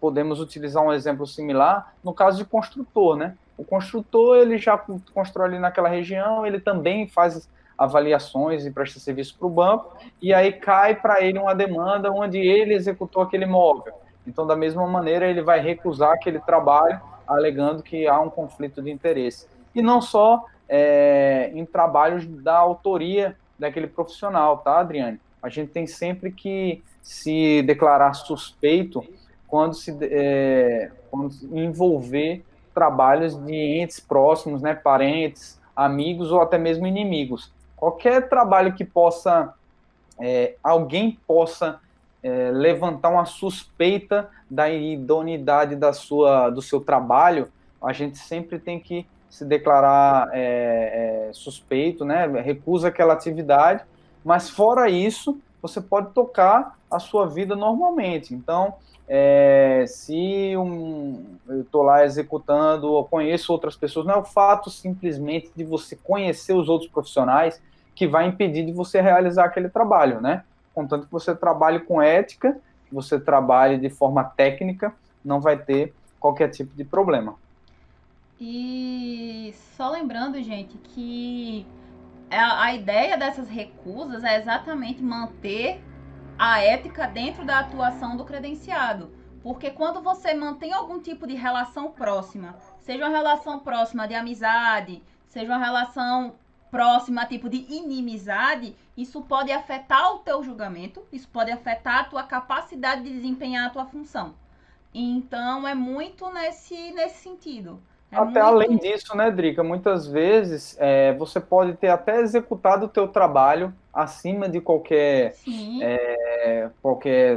podemos utilizar um exemplo similar no caso de construtor, né? O construtor ele já constrói ali naquela região, ele também faz avaliações e presta serviço para o banco, e aí cai para ele uma demanda onde ele executou aquele imóvel. Então, da mesma maneira, ele vai recusar aquele trabalho, alegando que há um conflito de interesse. E não só em trabalhos da autoria daquele profissional, tá, Adriane? A gente tem sempre que se declarar suspeito quando envolver trabalhos de entes próximos, né, parentes, amigos ou até mesmo inimigos. Qualquer trabalho que alguém possa levantar uma suspeita da idoneidade do seu trabalho, a gente sempre tem que se declarar suspeito, né? Recusa aquela atividade, mas fora isso, você pode tocar a sua vida normalmente. Então, se eu estou lá executando, ou conheço outras pessoas, não é o fato simplesmente de você conhecer os outros profissionais que vai impedir de você realizar aquele trabalho, né? Contanto que você trabalhe com ética, que você trabalhe de forma técnica, não vai ter qualquer tipo de problema. E só lembrando, gente, que a ideia dessas recusas é exatamente manter a ética dentro da atuação do credenciado. Porque quando você mantém algum tipo de relação próxima, seja uma relação próxima de amizade, seja uma relação próxima tipo de inimizade, isso pode afetar o teu julgamento, isso pode afetar a tua capacidade de desempenhar a tua função. Então é muito nesse sentido. Até além disso, né, Drica, muitas vezes você pode ter até executado o teu trabalho acima de qualquer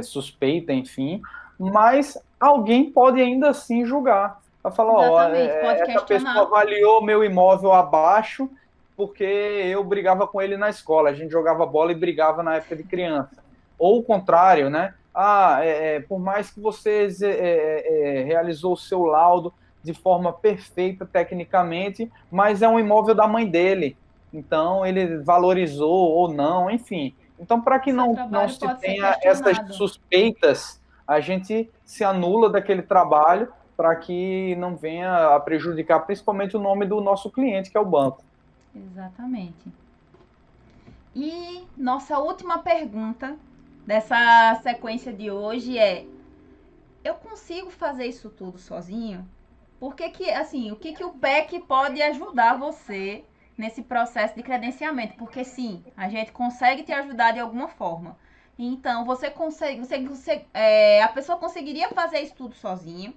suspeita, enfim, mas alguém pode ainda assim julgar. Vai falar, ó, essa pessoa avaliou meu imóvel abaixo porque eu brigava com ele na escola, a gente jogava bola e brigava na época de criança. Ou o contrário, né? Por mais que você realizou o seu laudo de forma perfeita tecnicamente, mas é um imóvel da mãe dele, então ele valorizou ou não, enfim. Então, para que não se tenha essas suspeitas, a gente se anula daquele trabalho para que não venha a prejudicar principalmente o nome do nosso cliente, que é o banco. Exatamente. E nossa última pergunta dessa sequência de hoje é: eu consigo fazer isso tudo sozinho? O que o PEC pode ajudar você nesse processo de credenciamento? Porque sim, a gente consegue te ajudar de alguma forma. Então, a pessoa conseguiria fazer isso tudo sozinho.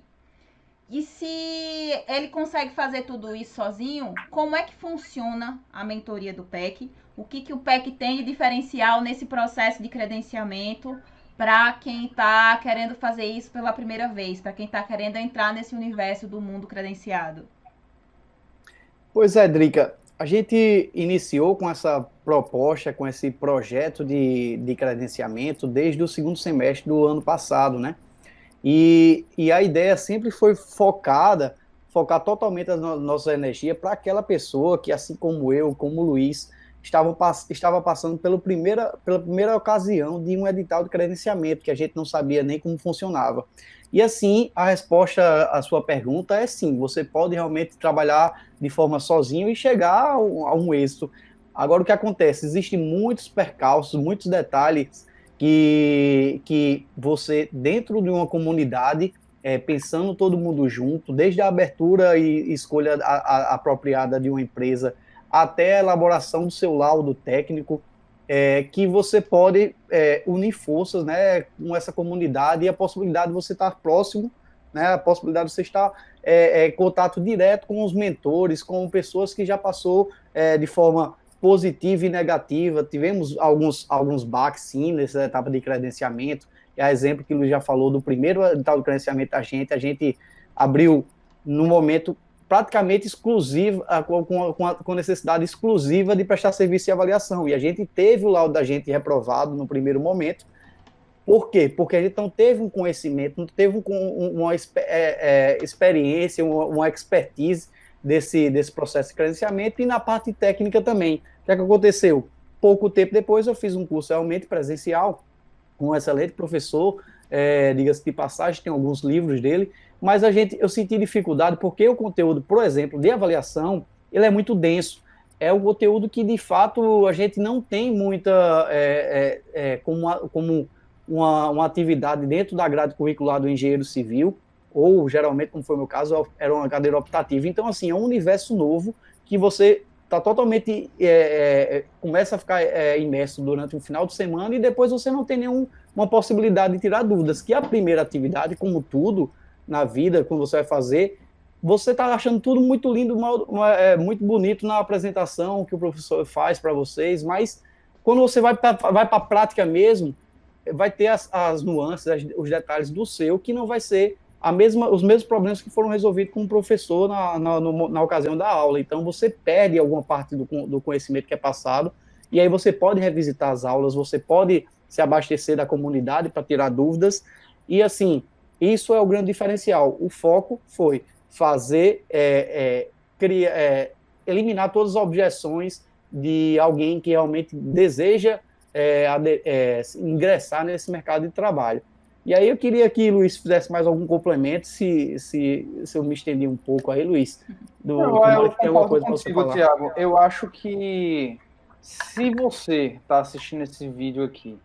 E se ele consegue fazer tudo isso sozinho, como é que funciona a mentoria do PEC? O que o PEC tem de diferencial nesse processo de credenciamento para quem está querendo fazer isso pela primeira vez, para quem está querendo entrar nesse universo do mundo credenciado? Pois é, Drica, a gente iniciou com essa proposta, com esse projeto de credenciamento desde o segundo semestre do ano passado, né? E a ideia sempre foi focar totalmente a nossa energia para aquela pessoa que, assim como eu, como o Luiz, estava passando pela primeira ocasião de um edital de credenciamento, que a gente não sabia nem como funcionava. E assim, a resposta à sua pergunta é sim, você pode realmente trabalhar de forma sozinho e chegar a um êxito. Agora, o que acontece? Existem muitos percalços, muitos detalhes que você, dentro de uma comunidade, pensando todo mundo junto, desde a abertura e escolha apropriada de uma empresa até a elaboração do seu laudo técnico, que você pode unir forças, né, com essa comunidade e a possibilidade de você estar próximo, né, a possibilidade de você estar em contato direto com os mentores, com pessoas que já passou de forma positiva e negativa. Tivemos alguns baques, sim, nessa etapa de credenciamento. A exemplo que o Luiz já falou do primeiro edital de credenciamento da gente, a gente abriu no momento praticamente exclusivo, com necessidade exclusiva de prestar serviço e avaliação. E a gente teve o laudo da gente reprovado no primeiro momento. Por quê? Porque a gente não teve um conhecimento, não teve uma experiência, uma expertise desse processo de credenciamento e na parte técnica também. O que aconteceu? Pouco tempo depois eu fiz um curso realmente presencial com um excelente professor, diga-se de passagem, tem alguns livros dele, mas eu senti dificuldade porque o conteúdo, por exemplo, de avaliação, ele é muito denso. É um conteúdo que, de fato, a gente não tem muita como uma atividade dentro da grade curricular do engenheiro civil, ou geralmente, como foi o meu caso, era uma cadeira optativa. Então, assim, é um universo novo que você está totalmente, começa a ficar imerso durante um final de semana e depois você não tem nenhuma possibilidade de tirar dúvidas, que a primeira atividade, como tudo na vida, quando você vai fazer, você está achando tudo muito lindo, muito bonito na apresentação que o professor faz para vocês, mas quando você vai para a prática mesmo, vai ter as nuances, os detalhes do seu, que não vai ser os mesmos problemas que foram resolvidos com o professor na ocasião da aula. Então, você perde alguma parte do conhecimento que é passado, e aí você pode revisitar as aulas, você pode se abastecer da comunidade para tirar dúvidas, e assim, isso é o grande diferencial. O foco foi fazer, eliminar todas as objeções de alguém que realmente deseja ingressar nesse mercado de trabalho. E aí eu queria que o Luiz fizesse mais algum complemento, se eu me estendi um pouco aí, Luiz. Eu concordo contigo, Thiago. Eu acho que se você está assistindo esse vídeo aqui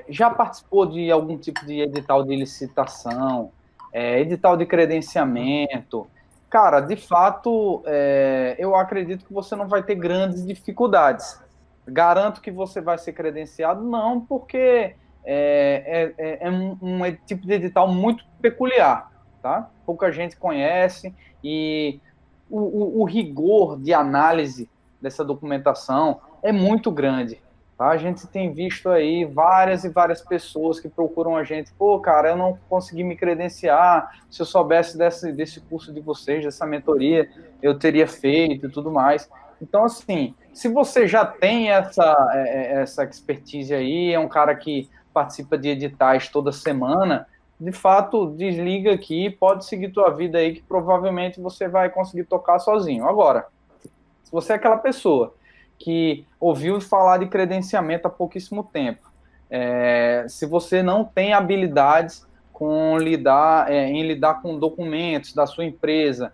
Já participou de algum tipo de edital de licitação, edital de credenciamento? Cara, de fato, eu acredito que você não vai ter grandes dificuldades. Garanto que você vai ser credenciado? Não, porque é um tipo de edital muito peculiar, tá? Pouca gente conhece e o rigor de análise dessa documentação é muito grande. Tá? A gente tem visto aí várias e várias pessoas que procuram a gente, pô, cara, eu não consegui me credenciar, se eu soubesse desse curso de vocês, dessa mentoria, eu teria feito e tudo mais. Então, assim, se você já tem essa expertise aí, é um cara que participa de editais toda semana, de fato, desliga aqui, pode seguir tua vida aí, que provavelmente você vai conseguir tocar sozinho. Agora, se você é aquela pessoa que ouviu falar de credenciamento há pouquíssimo tempo, se você não tem habilidades em lidar com documentos da sua empresa,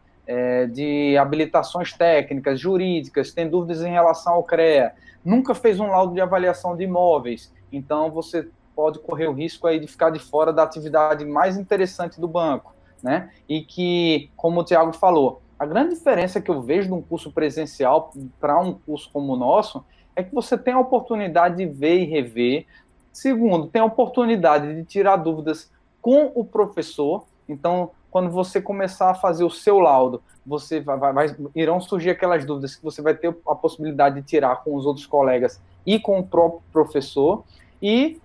de habilitações técnicas, jurídicas, tem dúvidas em relação ao CREA, nunca fez um laudo de avaliação de imóveis, então você pode correr o risco aí de ficar de fora da atividade mais interessante do banco, né? E que, como o Thiago falou, a grande diferença que eu vejo de um curso presencial para um curso como o nosso é que você tem a oportunidade de ver e rever. Segundo, tem a oportunidade de tirar dúvidas com o professor. Então, quando você começar a fazer o seu laudo, irão surgir aquelas dúvidas que você vai ter a possibilidade de tirar com os outros colegas e com o próprio professor. E,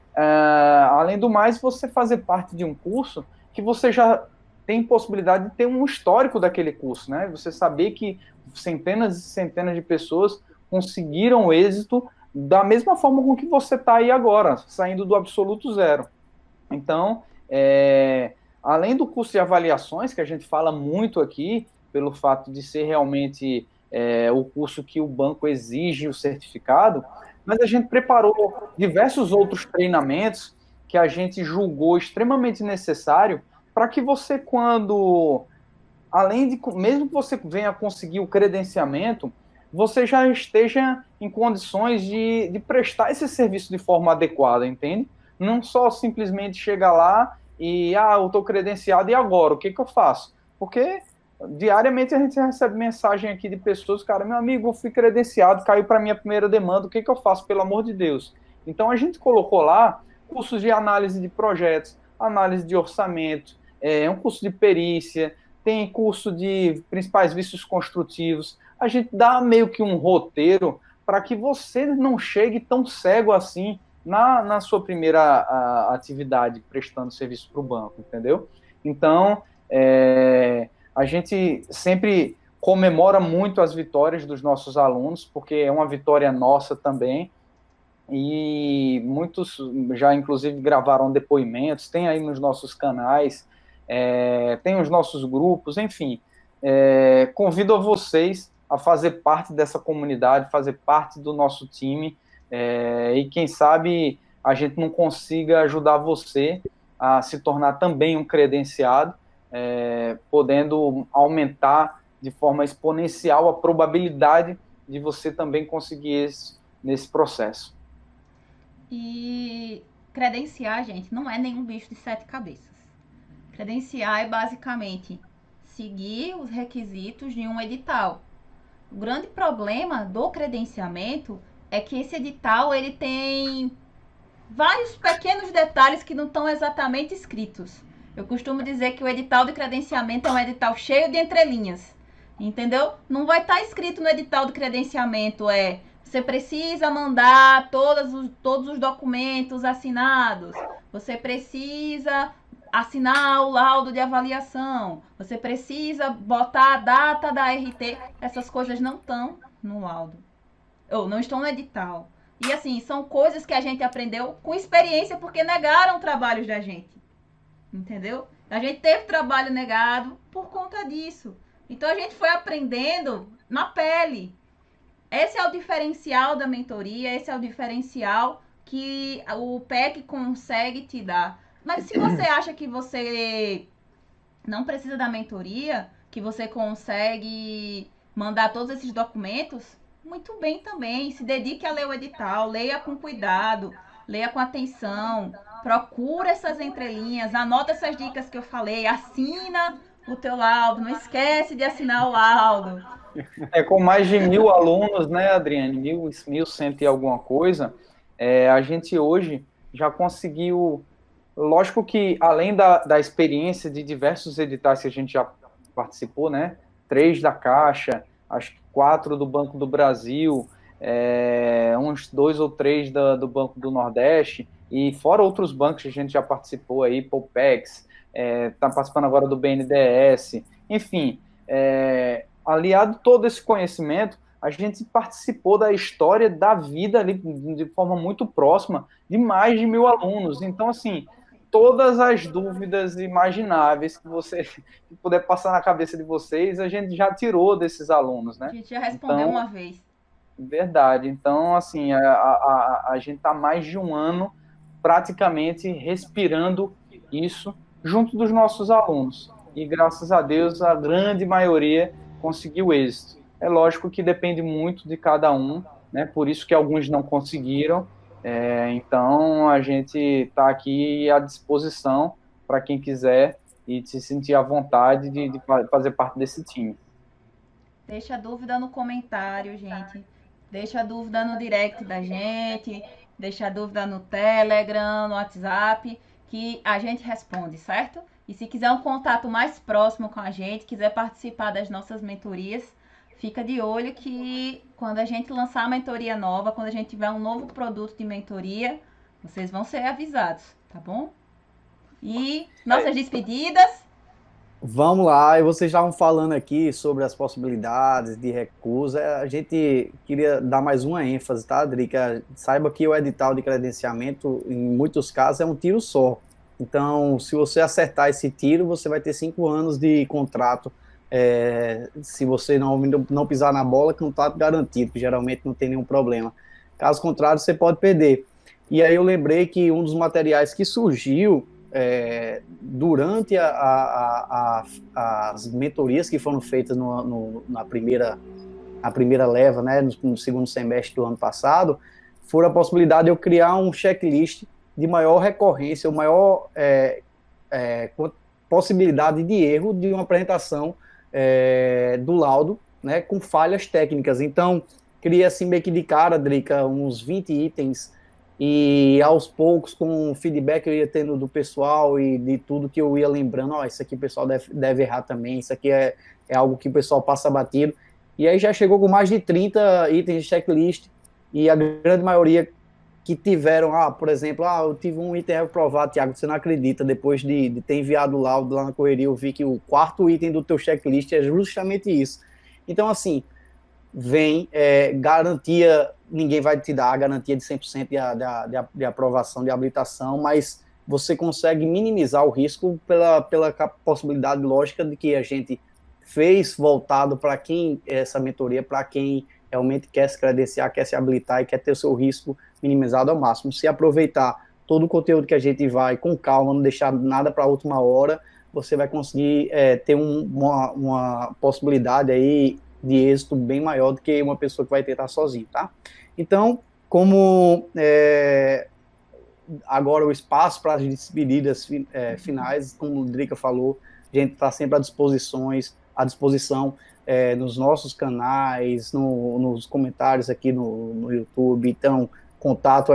além do mais, você fazer parte de um curso que você já tem possibilidade de ter um histórico daquele curso, né? Você saber que centenas e centenas de pessoas conseguiram êxito da mesma forma com que você está aí agora, saindo do absoluto zero. Então, além do curso de avaliações, que a gente fala muito aqui, pelo fato de ser realmente o curso que o banco exige o certificado, mas a gente preparou diversos outros treinamentos que a gente julgou extremamente necessário para que você, mesmo que você venha conseguir o credenciamento, você já esteja em condições de prestar esse serviço de forma adequada, entende? Não só simplesmente chegar lá e, eu estou credenciado, e agora? O que eu faço? Porque diariamente a gente recebe mensagem aqui de pessoas, cara, meu amigo, eu fui credenciado, caiu para minha primeira demanda, o que eu faço, pelo amor de Deus? Então a gente colocou lá cursos de análise de projetos, análise de orçamento, um curso de perícia, tem curso de principais vícios construtivos. A gente dá meio que um roteiro para que você não chegue tão cego assim na sua primeira atividade, prestando serviço para o banco, entendeu? Então, a gente sempre comemora muito as vitórias dos nossos alunos, porque é uma vitória nossa também, e muitos já, inclusive, gravaram depoimentos, tem aí nos nossos canais, tem os nossos grupos, enfim. Convido a vocês a fazer parte dessa comunidade, fazer parte do nosso time, e quem sabe a gente não consiga ajudar você a se tornar também um credenciado, podendo aumentar de forma exponencial a probabilidade de você também conseguir isso nesse processo. E credenciar, gente, não é nenhum bicho de 7 cabeças. Credenciar é basicamente seguir os requisitos de um edital. O grande problema do credenciamento é que esse edital ele tem vários pequenos detalhes que não estão exatamente escritos. Eu costumo dizer que o edital de credenciamento é um edital cheio de entrelinhas, entendeu? Não vai estar escrito no edital de credenciamento você precisa mandar todos os documentos assinados, você precisa assinar o laudo de avaliação, você precisa botar a data da RT, essas coisas não estão no laudo, ou não estão no edital. E assim, são coisas que a gente aprendeu com experiência, porque negaram trabalhos da gente, entendeu? A gente teve trabalho negado por conta disso. Então a gente foi aprendendo na pele. Esse é o diferencial da mentoria, esse é o diferencial que o PEC consegue te dar. Mas se você acha que você não precisa da mentoria, que você consegue mandar todos esses documentos, muito bem também. Se dedique a ler o edital, leia com cuidado. leia com atenção, procura essas entrelinhas, anota essas dicas que eu falei, assina o teu laudo, não esquece de assinar o laudo. Com mais de 1.000 alunos, né, Adriane? 1.100 e alguma coisa, a gente hoje já conseguiu. Lógico que, além da experiência de diversos editais que a gente já participou, né? 3 da Caixa, acho que 4 do Banco do Brasil, uns 2 ou 3 do Banco do Nordeste, e fora outros bancos que a gente já participou aí, Poupex, está participando agora do BNDES, enfim, aliado todo esse conhecimento, a gente participou da história da vida ali de forma muito próxima de mais de 1.000 alunos. Então, assim, todas as dúvidas imagináveis que você puder passar na cabeça de vocês, a gente já tirou desses alunos, né? A gente já respondeu então, uma vez. Verdade. Então, assim, a gente está mais de um ano praticamente respirando isso junto dos nossos alunos. E, graças a Deus, a grande maioria conseguiu êxito. É lógico que depende muito de cada um, né? Por isso que alguns não conseguiram. Então, a gente está aqui à disposição para quem quiser e se sentir à vontade de fazer parte desse time. Deixa a dúvida no comentário, gente. Deixa a dúvida no direct da gente. Deixa a dúvida no Telegram, no WhatsApp, que a gente responde, certo? E se quiser um contato mais próximo com a gente, quiser participar das nossas mentorias, fica de olho que quando a gente lançar a mentoria nova, quando a gente tiver um novo produto de mentoria, vocês vão ser avisados, tá bom? E nossas despedidas. Vamos lá, e vocês estavam falando aqui sobre as possibilidades de recusa. A gente queria dar mais uma ênfase, tá, Drica? Saiba que o edital de credenciamento, em muitos casos, é um tiro só. Então, se você acertar esse tiro, você vai ter 5 anos de contrato. Se você não pisar na bola, contrato garantido, que geralmente não tem nenhum problema. Caso contrário, você pode perder. E aí eu lembrei que um dos materiais que surgiu durante as mentorias que foram feitas na primeira leva, né, no segundo semestre do ano passado, foi a possibilidade de eu criar um checklist de maior recorrência, maior possibilidade de erro de uma apresentação do laudo, né, com falhas técnicas. Então, criei assim meio que de cara, Drica, uns 20 itens, e aos poucos, com o feedback que eu ia tendo do pessoal e de tudo que eu ia lembrando, isso aqui o pessoal deve errar também, isso aqui é algo que o pessoal passa batido. E aí já chegou com mais de 30 itens de checklist, e a grande maioria que tiveram, por exemplo, eu tive um item reprovado, Thiago, você não acredita, depois de ter enviado o laudo lá na correria, eu vi que o 4º item do teu checklist é justamente isso. Então, assim, vem garantia, ninguém vai te dar a garantia de 100% de aprovação, de habilitação, mas você consegue minimizar o risco pela possibilidade lógica de que a gente fez voltado para quem essa mentoria, para quem realmente quer se credenciar, quer se habilitar e quer ter o seu risco minimizado ao máximo. Se aproveitar todo o conteúdo que a gente vai com calma, não deixar nada para a última hora, você vai conseguir ter uma possibilidade aí de êxito bem maior do que uma pessoa que vai tentar sozinho, tá? Então, como agora o espaço para as despedidas finais, como o Drica falou, a gente está sempre à disposição nos nossos canais, nos comentários aqui no YouTube. Então, contato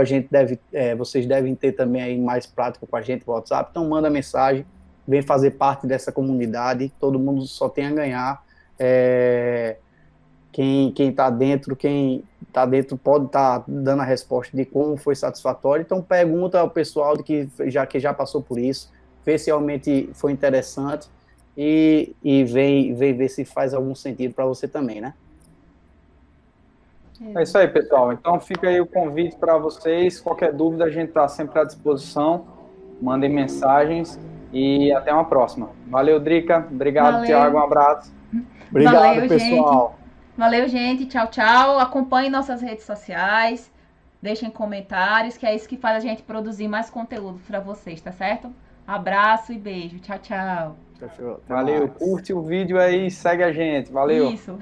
vocês devem ter também aí mais prático com a gente no WhatsApp. Então, manda mensagem, vem fazer parte dessa comunidade, todo mundo só tem a ganhar. Quem está dentro pode estar dando a resposta de como foi satisfatório. Então pergunta ao pessoal que já passou por isso, vê se realmente foi interessante e vem ver se faz algum sentido para você também, né? É isso aí, pessoal. Então fica aí o convite para vocês. Qualquer dúvida, a gente está sempre à disposição. Mandem mensagens e até uma próxima. Valeu, Drica. Obrigado, Thiago. Um abraço. Obrigado, valeu, pessoal. Gente. Valeu, gente. Tchau, tchau. Acompanhe nossas redes sociais. Deixem comentários, que é isso que faz a gente produzir mais conteúdo para vocês, tá certo? Abraço e beijo. Tchau, tchau. Valeu. Curte o vídeo aí e segue a gente. Valeu. Isso.